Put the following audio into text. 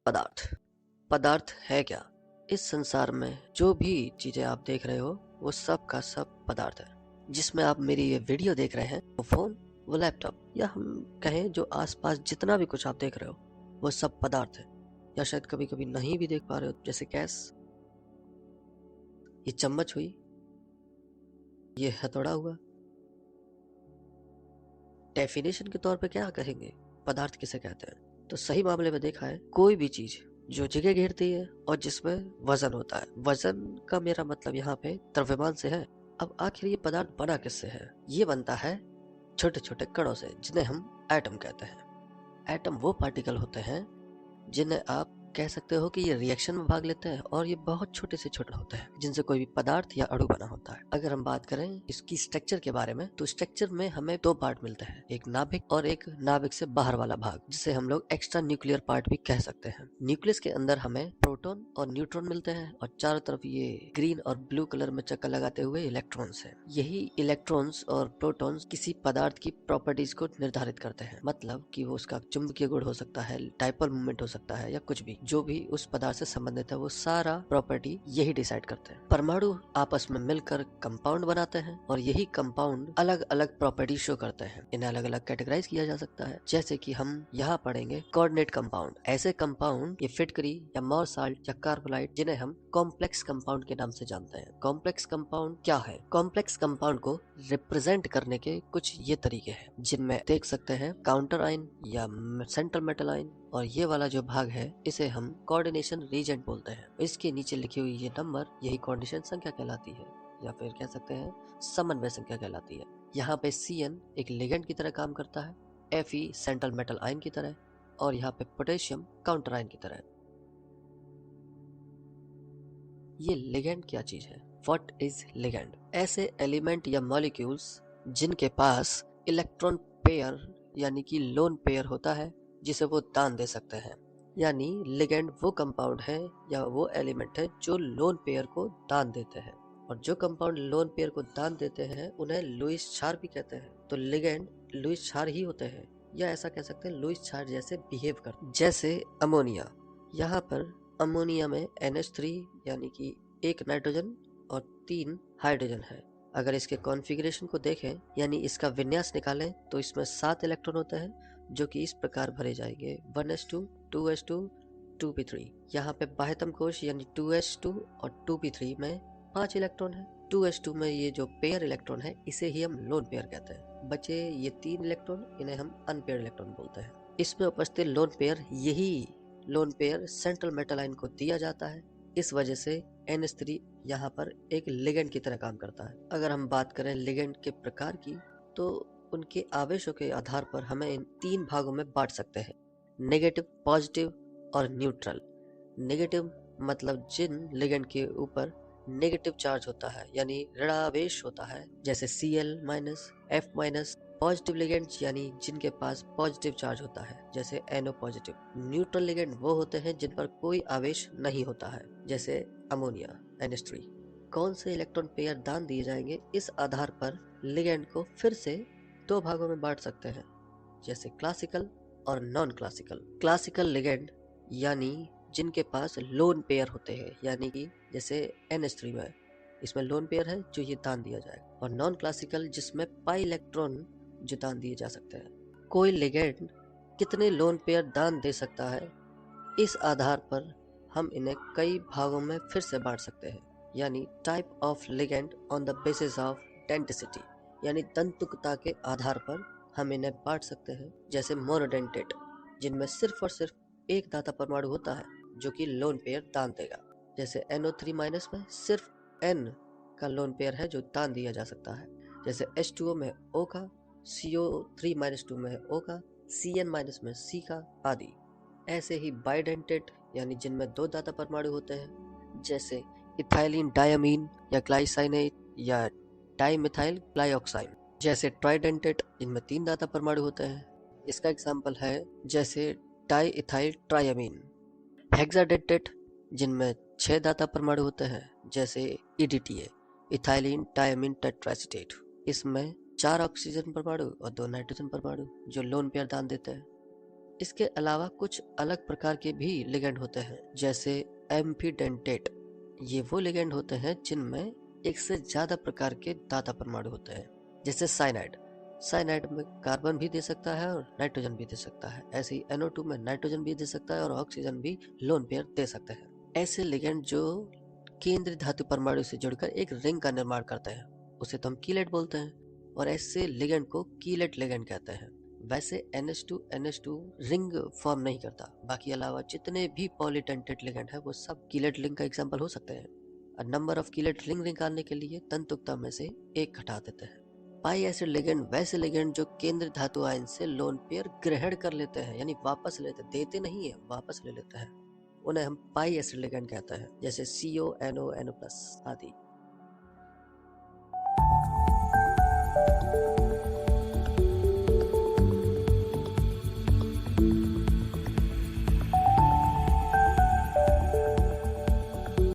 पदार्थ। पदार्थ है क्या? इस संसार में जो भी चीजें आप देख रहे हो वो सब का सब पदार्थ है। जिसमें आप मेरी ये वीडियो देख रहे हैं, वो फोन, वो लैपटॉप, या हम कहें जो आसपास जितना भी कुछ आप देख रहे हो वो सब पदार्थ है। या शायद कभी कभी नहीं भी देख पा रहे हो, जैसे गैस, ये चम्मच हुई, ये हथौड़ा हुआ। डेफिनेशन के तौर पे क्या कहेंगे पदार्थ किसे कहते हैं? तो सही मामले में देखा है, कोई भी चीज जो जगह घेरती है और जिसमें वजन होता है। वजन का मेरा मतलब यहाँ पे द्रव्यमान से है। अब आखिर ये पदार्थ बना किससे है? ये बनता है छोटे छोटे कणों से, जिन्हें हम एटम कहते हैं। एटम वो पार्टिकल होते हैं जिन्हें आप कह सकते हो कि ये रिएक्शन में भाग लेते हैं, और ये बहुत छोटे से छोटे होते हैं जिनसे कोई भी पदार्थ या अणु बना होता है। अगर हम बात करें इसकी स्ट्रक्चर के बारे में, तो स्ट्रक्चर में हमें दो पार्ट मिलते हैं, एक नाभिक और एक नाभिक से बाहर वाला भाग, जिसे हम लोग एक्स्ट्रा न्यूक्लियर पार्ट भी कह सकते हैं। न्यूक्लियस के अंदर हमें प्रोटॉन और न्यूट्रॉन मिलते हैं, और चारों तरफ ये ग्रीन और ब्लू कलर में चक्कर लगाते हुए इलेक्ट्रॉन्स हैं। यही इलेक्ट्रॉन्स और प्रोटॉन्स किसी पदार्थ की प्रॉपर्टीज को निर्धारित करते हैं। मतलब कि वो उसका चुंबकीय गुण हो सकता है, डाइपोल मूवमेंट हो सकता है, या कुछ भी जो भी उस पदार्थ से संबंधित है, वो सारा प्रॉपर्टी यही डिसाइड करते हैं। परमाणु आपस में मिलकर कंपाउंड बनाते हैं, और यही कंपाउंड अलग अलग प्रॉपर्टी शो करते हैं। इन्हें अलग अलग कैटेगराइज किया जा सकता है, जैसे कि हम यहाँ पढ़ेंगे कोऑर्डिनेट कंपाउंड। ऐसे कंपाउंड ये फिटकरी या मोर साल्ट या कार्बोलाइट, जिन्हें हम कॉम्प्लेक्स कंपाउंड के नाम से जानते हैं। कॉम्प्लेक्स कंपाउंड क्या है? कॉम्प्लेक्स कंपाउंड को रिप्रेजेंट करने के कुछ ये तरीके हैं, जिनमें देख सकते हैं काउंटर आयन या सेंट्रल मेटल आयन, और ये वाला जो भाग है इसे हम कोऑर्डिनेशन रीजेंट बोलते हैं। इसके नीचे लिखी हुई ये नंबर, यही कोऑर्डिनेशन संख्या कहलाती है, या फिर कह सकते हैं समन्वय संख्या कहलाती है। यहाँ पे Cn एक लिगेंड की तरह काम करता है, Fe सेंट्रल मेटल आयन की तरह, और यहाँ पे पोटेशियम काउंटर आयन की तरह। ये लिगेंड क्या चीज है? What is ligand? ऐसे एलिमेंट या मॉलिक्यूल्स जिनके पास इलेक्ट्रॉन पेयर यानी कि लोन पेयर होता है, जिसे वो दान दे सकते हैं। यानी लिगेंड वो कंपाउंड है या वो एलिमेंट है जो लोन पेयर को दान देते हैं, और जो कंपाउंड लोन पेयर को दान देते हैं उन्हें लुईस क्षार भी कहते हैं। तो लिगेंड लुईस क्षार ही होते हैं, या ऐसा कह सकते हैं लुईस क्षार जैसे बिहेव करते। जैसे अमोनिया, यहाँ पर अमोनिया में NH3 यानी कि एक नाइट्रोजन और 3 हाइड्रोजन है। अगर इसके कॉन्फ़िगरेशन को देखें यानी इसका विन्यास निकालें, तो इसमें 7 इलेक्ट्रॉन होते हैं, जो कि इस प्रकार भरे जाएंगे 1s2 2s2 2p3। यहाँ पे बाह्यतम कोश यानी 2s2 और 2p3 में 5 इलेक्ट्रॉन है। 2s2 में ये जो पेयर इलेक्ट्रॉन है इसे ही हम लोन पेयर कहते हैं। बचे ये 3 इलेक्ट्रॉन, इन्हें हम अनपेयर इलेक्ट्रॉन बोलते हैं। इसमें उपस्थित लोन पेयर, यही lone pair central metal ion को दिया जाता है। इस वजह से NH3 यहाँ पर एक लिगेंड की तरह काम करता है। अगर हम बात करें लिगेंड के प्रकार की, तो उनके आवेशों के आधार पर हमें इन 3 भागों में बांट सकते हैं, नेगेटिव, पॉजिटिव और न्यूट्रल। नेगेटिव मतलब जिन लिगेंड के ऊपर नेगेटिव चार्ज होता है यानी ऋणावेश होता है, जैसे Cl-, F-। पॉजिटिव लिगेंड्स यानी जिनके पास पॉजिटिव चार्ज होता है, जैसे NO पॉजिटिव। न्यूट्रल लिगेंड वो होते हैं जिन पर कोई आवेश नहीं होता है, जैसे अमोनिया NH3। कौन से इलेक्ट्रॉन पेयर दान दिए जाएंगे, इस आधार पर लिगेंड को फिर से 2 भागों में बांट सकते हैं, जैसे क्लासिकल और नॉन क्लासिकल। क्लासिकल लिगेंड यानी जिनके पास लोन पेयर होते हैं, यानी कि जैसे NH3 में इसमें लोन पेयर है जो ये दान दिया जाएगा, और नॉन क्लासिकल जिसमें पाई इलेक्ट्रॉन जो दान दिए जा सकते हैं। कोई लिगेंड कितने लोन पेयर दान दे सकता है, इस आधार पर हम इन्हें कई भागों में फिर से बांट सकते हैं, यानी type of ligand on the basis of density, यानी तंतुकता के आधार पर हम इन्हें बांट सकते हैं। जैसे मोनोडेंटेट, जिनमें सिर्फ और सिर्फ एक दाता परमाणु होता है जो कि लोन पेयर दान देगा, जैसे NO3- में सिर्फ N का लोन पेयर है जो दान दिया जा सकता है, जैसे H2O में O का, CO3- में O का, Cn- में C का, आदि। ऐसे ही बाइडेंटेट यानी जिनमें 2 दाता परमाणु होते हैं, जैसे इथाइलिन डायमीन या ग्लाइसाइनेट या डाइमिथाइल ग्लाइऑक्साइड। जैसे ट्राइडेंटेट, जिनमें 3 दाता परमाणु होते हैं, इसका एग्जाम्पल है जैसे डाई इथाइल ट्रायमीन। हेक्साडेंटेट, जिनमें 6 दाता परमाणु होते हैं, जैसे EDTA इथाइलिन डायमीन टेट्राएसीटेट। इसमें 4 ऑक्सीजन परमाणु और 2 नाइट्रोजन परमाणु जो लोन पेयर दान देते हैं। इसके अलावा कुछ अलग प्रकार के भी लिगेंड होते हैं, जैसे एम्फीडेंटेट। ये वो लिगेंड होते हैं जिनमें एक से ज्यादा प्रकार के दाता परमाणु होते हैं, जैसे साइनाइड। साइनाइड में कार्बन भी दे सकता है और नाइट्रोजन भी दे सकता है। ऐसे ही NO2 में नाइट्रोजन भी दे सकता है और ऑक्सीजन भी लोन पेयर दे सकते हैं। ऐसे लिगेंड जो केंद्रीय धातु परमाणु से जुड़कर एक रिंग का निर्माण करते हैं, उसे तो हम कीलेट बोलते हैं, और ऐसे लिगेंड को कीलेट लिगेंड कहते हैं। वैसे NH2 रिंग फॉर्म नहीं करता, बाकी अलावा जितने भी पॉलीटेंटेड लिगेंड है वो सब कीलेट रिंग का एग्जाम्पल हो सकते हैं। नंबर ऑफ कीलेट रिंग निकालने के लिए तंतुकता में से 1 घटा देते हैं। पाई एसिड लिगेंड वैसे लिगेंड जो केंद्र धातु आयन से लोन पेयर ग्रहण कर लेते हैं, यानी वापस लेते, देते नहीं है, वापस ले लेते हैं, उन्हें हम पाई एसिड लिगेंड कहते हैं, जैसे CONO NO+ आदि।